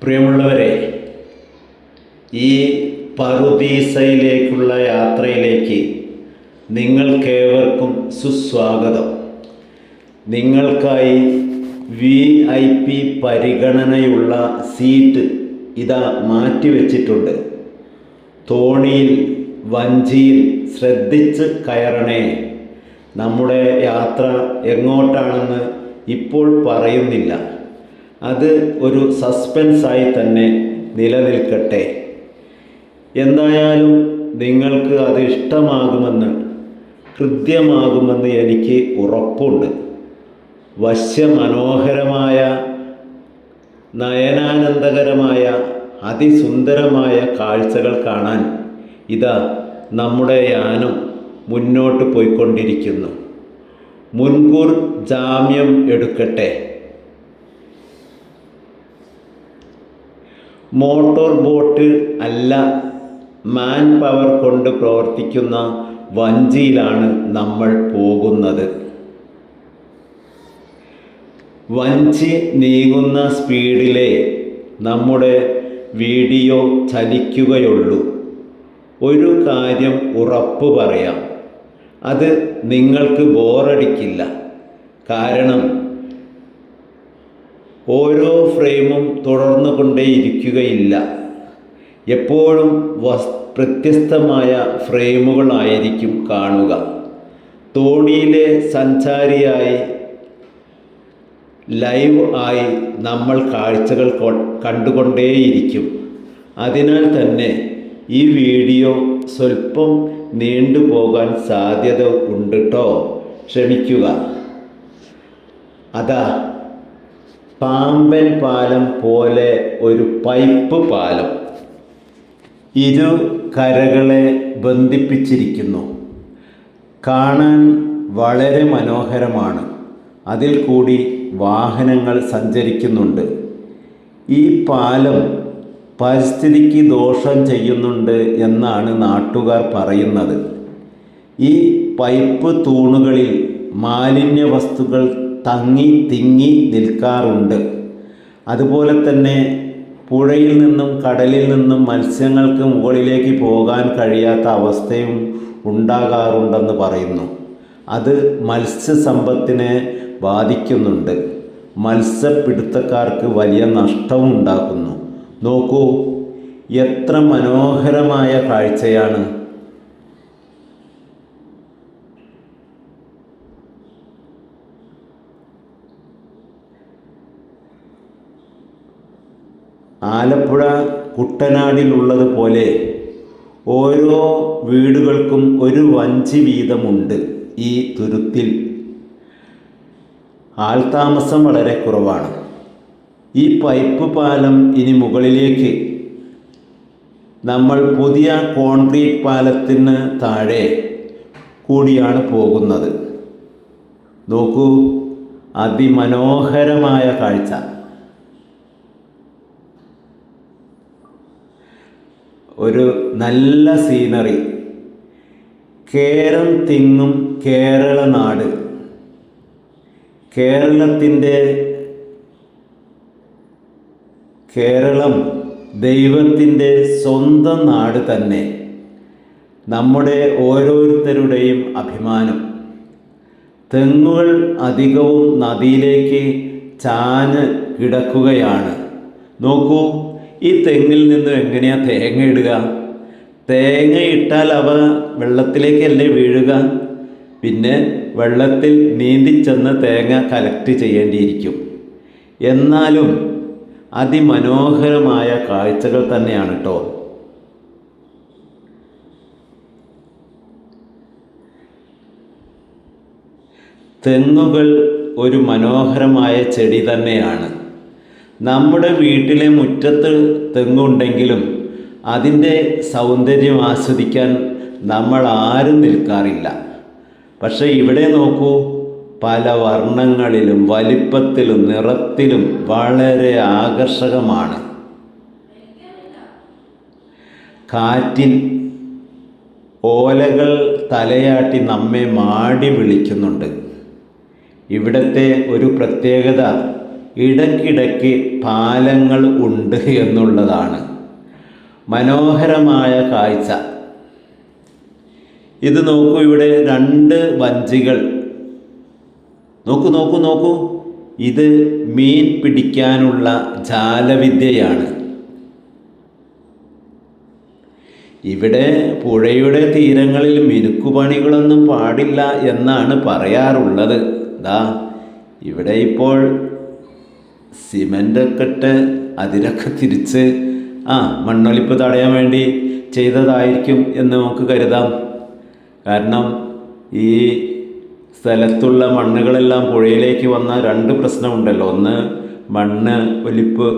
പ്രിയമുള്ളവരെ, ഈ പറുദീസയിലേക്കുള്ള യാത്രയിലേക്ക് നിങ്ങൾക്കേവർക്കും സുസ്വാഗതം. നിങ്ങൾക്കായി VIP പരിഗണനയുള്ള സീറ്റ് ഇതാ മാറ്റിവെച്ചിട്ടുണ്ട്. തോണിയിൽ, വഞ്ചിയിൽ ശ്രദ്ധിച്ച് കയറണേ. നമ്മുടെ യാത്ര എങ്ങോട്ടാണെന്ന് ഇപ്പോൾ പറയുന്നില്ല. അത് ഒരു സസ്പെൻസായി തന്നെ നിലനിൽക്കട്ടെ. എന്തായാലും നിങ്ങൾക്ക് അത് ഇഷ്ടമാകുമെന്ന്, ഹൃദ്യമാകുമെന്ന് എനിക്ക് ഉറപ്പുണ്ട്. വശ്യമനോഹരമായ, നയനാനന്ദകരമായ, അതിസുന്ദരമായ കാഴ്ചകൾ കാണാൻ ഇതാ നമ്മുടെ യാനം മുന്നോട്ട് പോയിക്കൊണ്ടിരിക്കുന്നു. മുൻകൂർ ജാമ്യം എടുക്കട്ടെ. മോട്ടോർ ബോട്ട് അല്ല, മാൻ പവർ കൊണ്ട് പ്രവർത്തിക്കുന്ന വഞ്ചിയിലാണ് നമ്മൾ പോകുന്നത്. വഞ്ചി നീങ്ങുന്ന സ്പീഡിലെ നമ്മുടെ വീഡിയോ ചലിക്കുകയുള്ളൂ. ഒരു കാര്യം ഉറപ്പു പറയാം, അത് നിങ്ങൾക്ക് ബോറടിക്കില്ല. കാരണം ഓരോ ഫ്രെയിമും തുടർന്നു കൊണ്ടേയിരിക്കുകയില്ല. എപ്പോഴും വ്യത്യസ്തമായ ഫ്രെയിമുകളായിരിക്കും കാണുക. തോണിയിലെ സഞ്ചാരിയായി, ലൈവ് ആയി നമ്മൾ കാഴ്ചകൾ കണ്ടുകൊണ്ടേയിരിക്കും. അതിനാൽ തന്നെ ഈ വീഡിയോ സ്വല്പം നീണ്ടുപോകാൻ സാധ്യത ഉണ്ട് കേട്ടോ, ക്ഷമിക്കുക. അതാ പാമ്പൻ പാലം പോലെ ഒരു പൈപ്പ് പാലം ഇരു കരകളെ ബന്ധിപ്പിച്ചിരിക്കുന്നു. കാണാൻ വളരെ മനോഹരമാണ്. അതിൽ കൂടി വാഹനങ്ങൾ സഞ്ചരിക്കുന്നുണ്ട്. ഈ പാലം പരിസ്ഥിതിക്ക് ദോഷം ചെയ്യുന്നുണ്ട് എന്നാണ് നാട്ടുകാർ പറയുന്നത്. ഈ പൈപ്പ് തൂണുകളിൽ മാലിന്യ വസ്തുക്കൾ തിങ്ങി നിൽക്കാറുണ്ട്. അതുപോലെ തന്നെ പുഴയിൽ നിന്നും കടലിൽ നിന്നും മത്സ്യങ്ങൾക്ക് മുകളിലേക്ക് പോകാൻ കഴിയാത്ത അവസ്ഥയും ഉണ്ടാകാറുണ്ടെന്ന് പറയുന്നു. അത് മത്സ്യസമ്പത്തിനെ ബാധിക്കുന്നുണ്ട്. മത്സ്യപിടുത്തക്കാർക്ക് വലിയ നഷ്ടവും ഉണ്ടാക്കുന്നു. നോക്കൂ, എത്ര മനോഹരമായ കാഴ്ചയാണ്. ആലപ്പുഴ കുട്ടനാടിലുള്ളതുപോലെ ഓരോ വീടുകൾക്കും ഒരു വഞ്ചി വീതമുണ്ട്. ഈ തുരുത്തിൽ ആൾതാമസം വളരെ കുറവാണ്. ഈ പൈപ്പ് പാലം ഇനി മുകളിലേക്ക് നമ്മൾ പുതിയ കോൺക്രീറ്റ് പാലത്തിന് താഴെ കൂടിയാണ് പോകുന്നത്. നോക്കൂ, അതിമനോഹരമായ കാഴ്ച. ഒരു നല്ല സീനറി. കേരം തിങ്ങും കേരള നാട്. കേരളം ദൈവത്തിൻ്റെ സ്വന്തം നാട് തന്നെ. നമ്മുടെ ഓരോരുത്തരുടെയും അഭിമാനം. തെങ്ങുകൾ അധികവും നദിയിലേക്ക് ചാഞ്ഞ് കിടക്കുകയാണ്. നോക്കൂ, ഈ തെങ്ങിൽ നിന്നും എങ്ങനെയാണ് തേങ്ങ ഇടുക? തേങ്ങ ഇട്ടാൽ അവ വെള്ളത്തിലേക്കല്ലേ വീഴുക? പിന്നെ വെള്ളത്തിൽ നീന്തിച്ചെന്ന് തേങ്ങ കളക്ട് ചെയ്യേണ്ടിയിരിക്കും. എന്നാലും അതിമനോഹരമായ കാഴ്ചകൾ തന്നെയാണ് കേട്ടോ. തെങ്ങുകൾ ഒരു മനോഹരമായ ചെടി തന്നെയാണ്. നമ്മുടെ വീട്ടിലെ മുറ്റത്ത് തെങ്ങുണ്ടെങ്കിലും അതിൻ്റെ സൗന്ദര്യം ആസ്വദിക്കാൻ നമ്മൾ ആരും നിൽക്കാറില്ല. പക്ഷേ ഇവിടെ നോക്കൂ, പല വർണ്ണങ്ങളിലും വലിപ്പത്തിലും നിറത്തിലും വളരെ ആകർഷകമാണ്. കാറ്റിൽ ഓലകൾ തലയാട്ടി നമ്മെ മാടി വിളിക്കുന്നുണ്ട്. ഇവിടുത്തെ ഒരു പ്രത്യേകത ഇടയ്ക്കിടയ്ക്ക് പാലങ്ങൾ ഉണ്ട് എന്നുള്ളതാണ്. മനോഹരമായ കാഴ്ച. ഇത് നോക്കൂ, ഇവിടെ 2 വഞ്ചികൾ. നോക്കൂ നോക്കൂ നോക്കൂ, ഇത് മീൻ പിടിക്കാനുള്ള ജാലവിദ്യയാണ്. ഇവിടെ പുഴയുടെ തീരങ്ങളിൽ മിനുക്കുപണികളൊന്നും പാടില്ല എന്നാണ് പറയാറുള്ളത്. ഇവിടെ ഇപ്പോൾ സിമൻ്റൊക്കെ ഇട്ട് അതിലൊക്കെ തിരിച്ച് മണ്ണൊലിപ്പ് തടയാൻ വേണ്ടി ചെയ്തതായിരിക്കും എന്ന് നമുക്ക് കരുതാം. കാരണം ഈ സ്ഥലത്തുള്ള മണ്ണുകളെല്ലാം പുഴയിലേക്ക് വന്ന 2 പ്രശ്നമുണ്ടല്ലോ. ഒന്ന്, മണ്ണ് ഒലിപ്പ്